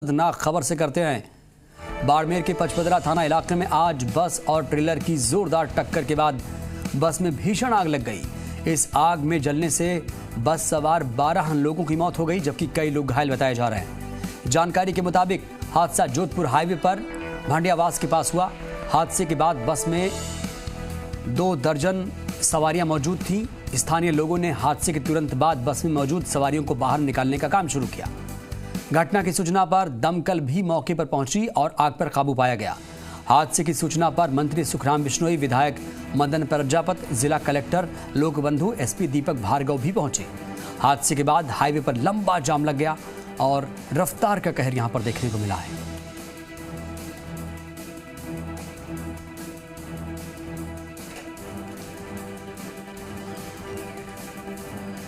दर्दनाक खबर से करते हैं। बाड़मेर के पचपदरा थाना इलाके में आज बस और ट्रेलर की जोरदार टक्कर के बाद बस में भीषण आग लग गई। इस आग में जलने से बस सवार 12 लोगों की मौत हो गई, जबकि कई लोग घायल बताए जा रहे हैं। जानकारी के मुताबिक हादसा जोधपुर हाईवे पर भांडियावास के पास हुआ। हादसे के बाद बस में 2 दर्जन सवारियां मौजूद थीं। स्थानीय लोगों ने हादसे के तुरंत बाद बस में मौजूद सवारियों को बाहर निकालने का काम शुरू किया। घटना की सूचना पर दमकल भी मौके पर पहुंची और आग पर काबू पाया गया। हादसे की सूचना पर मंत्री सुखराम बिश्नोई, विधायक मदन प्रजापत, जिला कलेक्टर लोकबंधु, एसपी दीपक भार्गव भी पहुंचे। हादसे के बाद हाईवे पर लंबा जाम लग गया और रफ्तार का कहर यहां पर देखने को मिला है।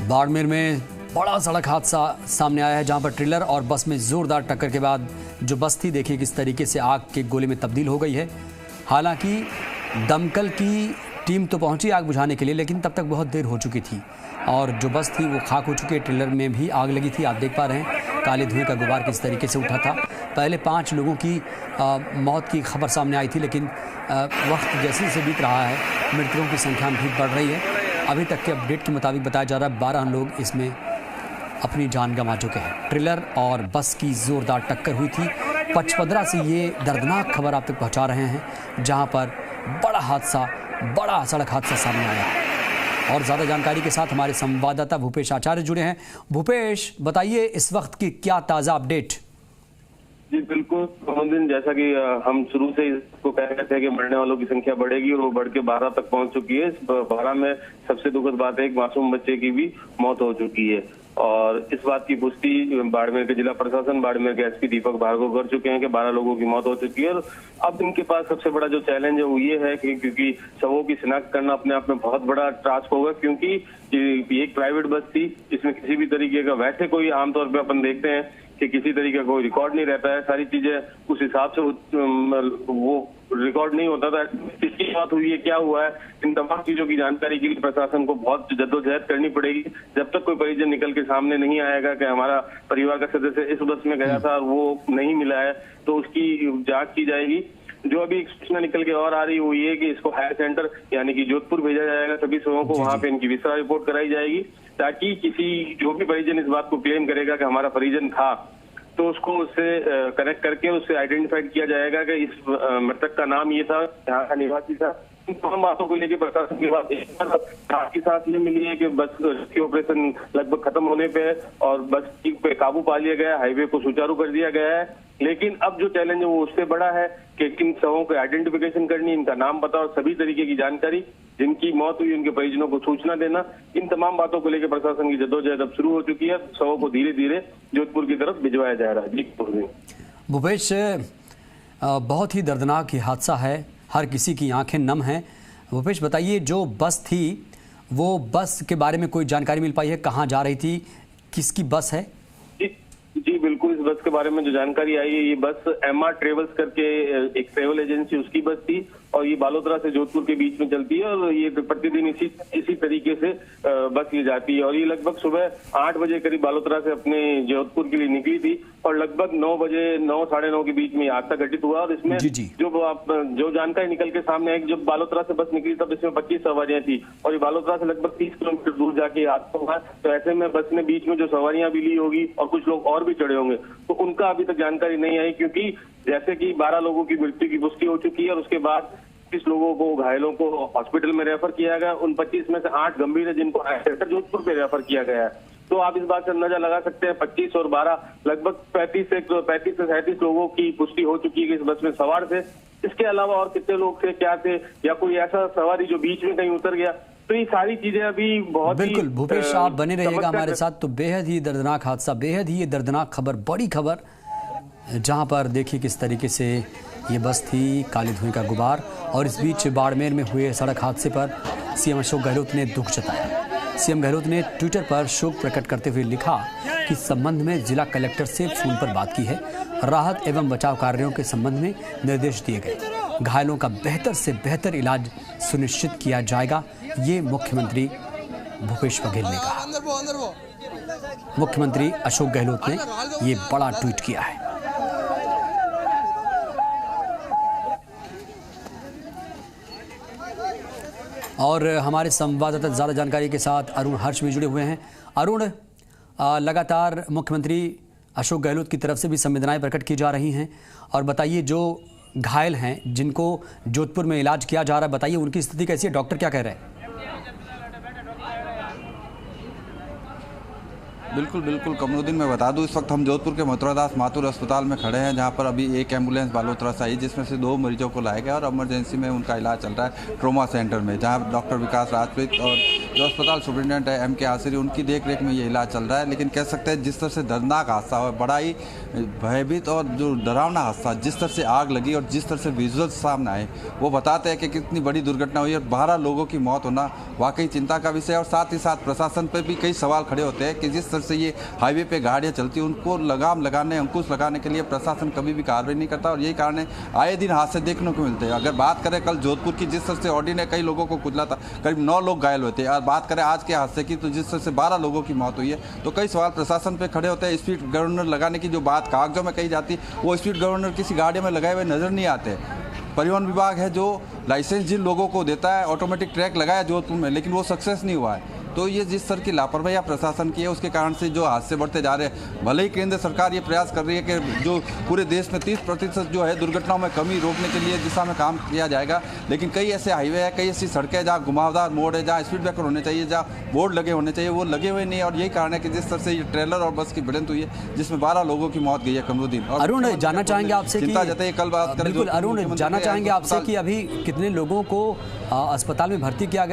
बाड़मेर में बड़ा सड़क हादसा सामने आया है, जहां पर ट्रेलर और बस में जोरदार टक्कर के बाद जो बस थी, देखिए किस तरीके से आग के गोले में तब्दील हो गई है। हालांकि दमकल की टीम तो पहुंची आग बुझाने के लिए, लेकिन तब तक बहुत देर हो चुकी थी और जो बस थी वो खाक हो चुकी है। ट्रेलर में भी आग लगी थी। आप देख पा रहे हैं काले धुएं का गुबार किस तरीके से उठा था। पहले 5 लोगों की मौत की खबर सामने आई थी, लेकिन वक्त जैसे जैसे बीत रहा है मृतकों की संख्या भी बढ़ रही है। अभी तक के अपडेट के मुताबिक बताया जा रहा है 12 लोग इसमें अपनी जान गंवा चुके हैं। ट्रेलर और बस की जोरदार टक्कर हुई थी। पचपदरा से ये दर्दनाक खबर आप तक पहुंचा रहे हैं, जहां पर बड़ा सड़क हादसा सामने आया है। और ज़्यादा जानकारी के साथ हमारे संवाददाता भूपेश आचार्य जुड़े हैं। भूपेश, बताइए इस वक्त की क्या ताज़ा अपडेट? जी बिल्कुल दिन, जैसा कि हम शुरू से इसको कह रहे थे कि मरने वालों की संख्या बढ़ेगी और वो बढ़ के 12 तक पहुंच चुकी है। इस 12 में सबसे दुखद बात है, एक मासूम बच्चे की भी मौत हो चुकी है। और इस बात की पुष्टि बाड़मेर के जिला प्रशासन, बाड़मेर के एसपी दीपक भार्गव कर चुके हैं कि 12 लोगों की मौत हो चुकी है। और अब इनके पास सबसे बड़ा जो चैलेंज है वो ये है कि क्योंकि शवों की शिनाख्त करना अपने आप में बहुत बड़ा टास्क होगा, क्योंकि एक प्राइवेट बस थी, इसमें किसी भी तरीके का, वैसे कोई आमतौर पर अपन देखते हैं कि किसी तरीके का कोई रिकॉर्ड नहीं रहता है, सारी चीजें उस हिसाब से वो रिकॉर्ड नहीं होता था। किसकी बात हुई है, क्या हुआ है, इन तमाम चीजों की जानकारी के लिए प्रशासन को बहुत जद्दोजहद करनी पड़ेगी। जब तक कोई परिजन निकल के सामने नहीं आएगा कि हमारा परिवार का सदस्य इस बस में गया था और वो नहीं मिला है, तो उसकी जांच की जाएगी। जो अभी एक सूचना निकल के और आ रही हुई है कि इसको हायर सेंटर यानी कि जोधपुर भेजा जाएगा। सभी शवों को वहां पे इनकी विस्तार रिपोर्ट कराई जाएगी, ताकि किसी जो भी परिजन इस बात को क्लेम करेगा कि हमारा परिजन था, तो उसको उससे कनेक्ट करके उससे आइडेंटिफाइड किया जाएगा कि इस मृतक का नाम ये था, यहाँ का निवासी था। इन तमाम बातों को लेकर प्रशासन के बाद साथ ही साथ ये मिली है कि बस की ऑपरेशन लगभग खत्म होने पे है और बस पे काबू पा लिया गया है, हाईवे को सुचारू कर दिया गया है। लेकिन अब जो चैलेंज है वो उससे बड़ा है कि किन शवों को आइडेंटिफिकेशन करनी, इनका नाम पता और सभी तरीके की जानकारी, जिनकी मौत हुई उनके परिजनों को सूचना देना। इन तमाम बातों को लेकर प्रशासन की जद्दोजहद अब शुरू हो चुकी है। शवों को धीरे धीरे जोधपुर की तरफ भिजवाया जा रहा है। जी भूपेश, बहुत ही दर्दनाक ये हादसा है, हर किसी की आंखें नम हैं। भूपेश, बताइए जो बस थी वो बस के बारे में कोई जानकारी मिल पाई है? कहाँ जा रही थी, किसकी बस है? जी बिल्कुल, इस बस के बारे में जो जानकारी आई है, ये बस MR ट्रेवल्स करके एक ट्रेवल एजेंसी, उसकी बस थी और ये बालोतरा से जोधपुर के बीच में चलती है और ये प्रतिदिन इसी तरीके से बस ये जाती है। और ये लगभग सुबह 8 बजे करीब बालोतरा से अपने जोधपुर के लिए निकली थी और लगभग 9 बजे 9 साढ़े 9 के बीच में हादसा घटित हुआ। और इसमें जो जानकारी निकल के सामने आई, जब बालोतरा से बस निकली तब इसमें 25 सवारियां थी और ये बालोतरा से लगभग 30 किलोमीटर दूर जाके हादसा हुआ। तो ऐसे में बस ने बीच में जो सवारियां भी ली होगी और कुछ लोग और भी चढ़े होंगे, तो उनका अभी तक जानकारी नहीं आई, क्योंकि जैसे कि 12 लोगों की मृत्यु की पुष्टि हो चुकी है और उसके बाद 25 लोगों को, घायलों को हॉस्पिटल में रेफर किया गया। उन 25 में से 8 गंभीर है, जिनको जोधपुर पे रेफर किया गया है। तो आप इस बात से अंदाजा लगा सकते हैं 25 और 12 लगभग 35 से 37 लोगों की पुष्टि हो चुकी है इस बस में सवार थे। इसके अलावा और कितने लोग थे, क्या थे, या कोई ऐसा सवारी जो बीच में कहीं उतर गया, तो ये सारी चीजें अभी बहुत बिल्कुल। भूपेश, आप बने रहिएगा हमारे साथ। तो बेहद ही दर्दनाक हादसा, बेहद ही ये दर्दनाक खबर, बड़ी खबर, जहां पर देखिए किस तरीके से ये बस थी, काले धुएं का गुबार। और इस बीच बाड़मेर में हुए सड़क हादसे पर सीएम अशोक गहलोत ने दुख जताया। सीएम गहलोत ने ट्विटर पर शोक प्रकट करते हुए लिखा कि संबंध में जिला कलेक्टर से फोन पर बात की है। राहत एवं बचाव कार्यों के संबंध में निर्देश दिए गए। घायलों का बेहतर से बेहतर इलाज सुनिश्चित किया जाएगा, ये मुख्यमंत्री भूपेश बघेल ने कहा। मुख्यमंत्री अशोक गहलोत ने ये बड़ा ट्वीट किया है। और हमारे संवाददाता ज़्यादा जानकारी के साथ अरुण हर्ष भी जुड़े हुए हैं। अरुण, लगातार मुख्यमंत्री अशोक गहलोत की तरफ से भी संवेदनाएं प्रकट की जा रही हैं, और बताइए जो घायल हैं जिनको जोधपुर में इलाज किया जा रहा है, बताइए उनकी स्थिति कैसी है, डॉक्टर क्या कह रहे हैं? बिल्कुल कमरुद्दीन, मैं बता दूं इस वक्त हम जोधपुर के मथुरादास माथुर अस्पताल में खड़े हैं, जहां पर अभी एक एम्बुलेंस बालोतरा से आई जिसमें से 2 मरीजों को लाया गया और इमरजेंसी में उनका इलाज चल रहा है ट्रॉमा सेंटर में, जहां डॉक्टर विकास राजप्रीत और जो अस्पताल सुपरिटेंडेंट है MK आसिरी, उनकी देखरेख में ये इलाज चल रहा है। लेकिन कह सकते हैं जिस तरह से दर्दनाक हादसा हुआ, बड़ा ही भयभीत और जो डरावना हादसा, जिस तरह से आग लगी और जिस तरह से विजुअल्स सामने आए, वो बताते हैं कि कितनी बड़ी दुर्घटना हुई और 12 लोगों की मौत होना वाकई चिंता का विषय है। और साथ ही साथ प्रशासन पर भी कई सवाल खड़े होते हैं कि जिस तरह से ये हाईवे पे गाड़ियां चलती हैं, उनको लगाम लगाने, अंकुश लगाने के लिए प्रशासन कभी भी कार्रवाई नहीं करता, और यही कारण है आए दिन हादसे देखने को मिलते हैं। अगर बात करें कल जोधपुर की, जिस तरह से ऑडी ने कई लोगों को कुचला था, करीब 9 लोग घायल हुए थे, और बात करें आज के हादसे की तो जिस तरह से 12 लोगों की मौत हुई है, तो कई सवाल प्रशासन पे खड़े होते हैं। स्पीड गवर्नर लगाने की जो बात कागजों में कही जाती है, वो स्पीड गवर्नर किसी गाड़ियों में लगाए हुए नजर नहीं आते। परिवहन विभाग है जो लाइसेंस जिन लोगों को देता है, ऑटोमेटिक ट्रैक लगाया जोधपुर में, लेकिन वो सक्सेस नहीं हुआ है। तो ये जिस तरह की लापरवाही प्रशासन की है, उसके कारण से जो हादसे बढ़ते जा रहे हैं। भले ही केंद्र सरकार ये प्रयास कर रही है कि जो पूरे देश में 30% जो है दुर्घटनाओं में कमी रोकने के लिए दिशा में काम किया जाएगा, लेकिन कई ऐसे हाईवे है, कई ऐसी सड़कें जहाँ घुमावदार मोड़ है, जहाँ स्पीड ब्रेकर होने चाहिए, जहाँ बोर्ड लगे होने चाहिए, वो लगे हुए नहीं है। और यही कारण है कि जिस तरह से ये ट्रेलर और बस की भिड़ंत हुई है, जिसमें 12 लोगों की मौत गई है। कमरुद्दीन, अरुण जानना चाहेंगे आपसे कि चिंता जताई, कल बात करें। बिल्कुल अरुण, जानना चाहेंगे आपसे कि अभी कितने लोगों को अस्पताल में भर्ती किया गया?